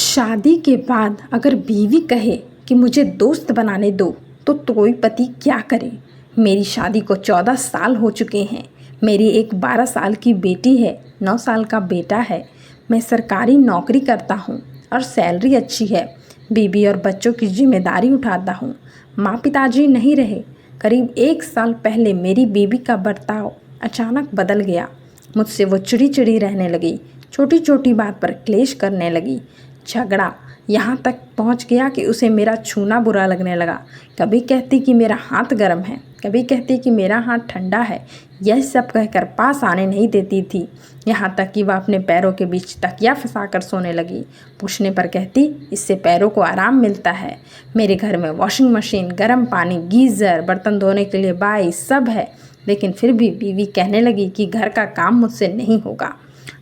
शादी के बाद अगर बीवी कहे कि मुझे दोस्त बनाने दो तो कोई पति क्या करे। मेरी शादी को 14 साल हो चुके हैं। मेरी एक 12 साल की बेटी है, 9 साल का बेटा है। मैं सरकारी नौकरी करता हूँ और सैलरी अच्छी है। बीवी और बच्चों की जिम्मेदारी उठाता हूँ। माँ पिताजी नहीं रहे। करीब 1 साल पहले मेरी बीवी का बर्ताव अचानक बदल गया। मुझसे वो चिड़ी रहने लगी। छोटी छोटी बात पर क्लेश करने लगी। झगड़ा यहाँ तक पहुँच गया कि उसे मेरा छूना बुरा लगने लगा। कभी कहती कि मेरा हाथ गर्म है, कभी कहती कि मेरा हाथ ठंडा है। यह सब कहकर पास आने नहीं देती थी। यहाँ तक कि वह अपने पैरों के बीच तकिया फंसाकर सोने लगी। पूछने पर कहती, इससे पैरों को आराम मिलता है। मेरे घर में वॉशिंग मशीन, गर्म पानी, गीज़र, बर्तन धोने के लिए बाई सब है। लेकिन फिर भी बीवी कहने लगी कि घर का काम मुझसे नहीं होगा,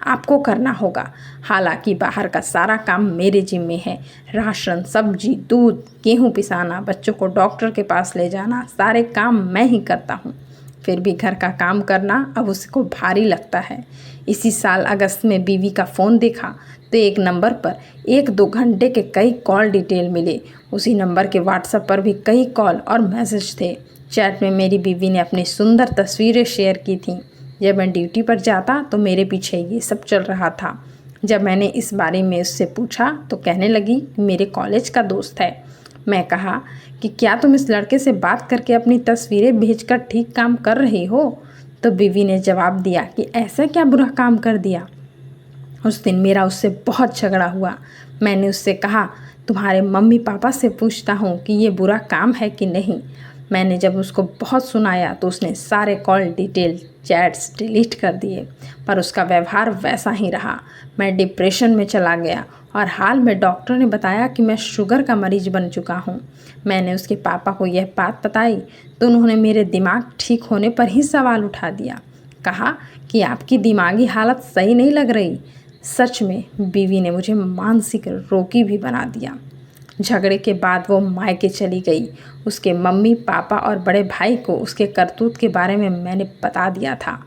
आपको करना होगा। हालांकि बाहर का सारा काम मेरे जिम्मे है। राशन, सब्जी, दूध, गेहूं पिसाना, बच्चों को डॉक्टर के पास ले जाना, सारे काम मैं ही करता हूँ। फिर भी घर का काम करना अब उसको भारी लगता है। इसी साल अगस्त में बीवी का फ़ोन देखा तो एक नंबर पर 1-2 घंटे के कई कॉल डिटेल मिले। उसी नंबर के व्हाट्सएप पर भी कई कॉल और मैसेज थे। चैट में मेरी बीवी ने अपनी सुंदर तस्वीरें शेयर की थीं। जब मैं ड्यूटी पर जाता तो मेरे पीछे ये सब चल रहा था। जब मैंने इस बारे में उससे पूछा तो कहने लगी कि मेरे कॉलेज का दोस्त है। मैं कहा कि क्या तुम इस लड़के से बात करके अपनी तस्वीरें भेजकर ठीक काम कर रही हो? तो बीवी ने जवाब दिया कि ऐसा क्या बुरा काम कर दिया। उस दिन मेरा उससे बहुत झगड़ा हुआ। मैंने उससे कहा, तुम्हारे मम्मी पापा से पूछता हूँ कि ये बुरा काम है कि नहीं। मैंने जब उसको बहुत सुनाया तो उसने सारे कॉल डिटेल चैट्स डिलीट कर दिए, पर उसका व्यवहार वैसा ही रहा। मैं डिप्रेशन में चला गया और हाल में डॉक्टर ने बताया कि मैं शुगर का मरीज बन चुका हूँ। मैंने उसके पापा को यह बात बताई तो उन्होंने मेरे दिमाग ठीक होने पर ही सवाल उठा दिया। कहा कि आपकी दिमागी हालत सही नहीं लग रही। सच में बीवी ने मुझे मानसिक रोगी भी बना दिया। झगड़े के बाद वो मायके चली गई। उसके मम्मी पापा और बड़े भाई को उसके करतूत के बारे में मैंने बता दिया था।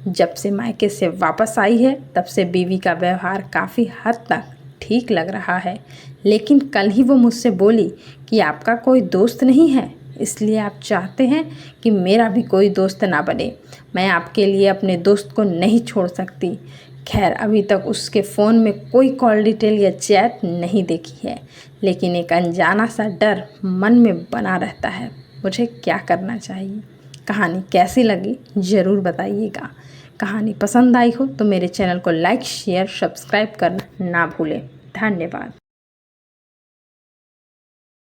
जब से मायके से वापस आई है तब से बीवी का व्यवहार काफ़ी हद तक ठीक लग रहा है। लेकिन कल ही वो मुझसे बोली कि आपका कोई दोस्त नहीं है, इसलिए आप चाहते हैं कि मेरा भी कोई दोस्त ना बने। मैं आपके लिए अपने दोस्त को नहीं छोड़ सकती। खैर, अभी तक उसके फ़ोन में कोई कॉल डिटेल या चैट नहीं देखी है, लेकिन एक अनजाना सा डर मन में बना रहता है। मुझे क्या करना चाहिए? कहानी कैसी लगी ज़रूर बताइएगा। कहानी पसंद आई हो तो मेरे चैनल को लाइक, शेयर, सब्सक्राइब करना ना भूलें। धन्यवाद।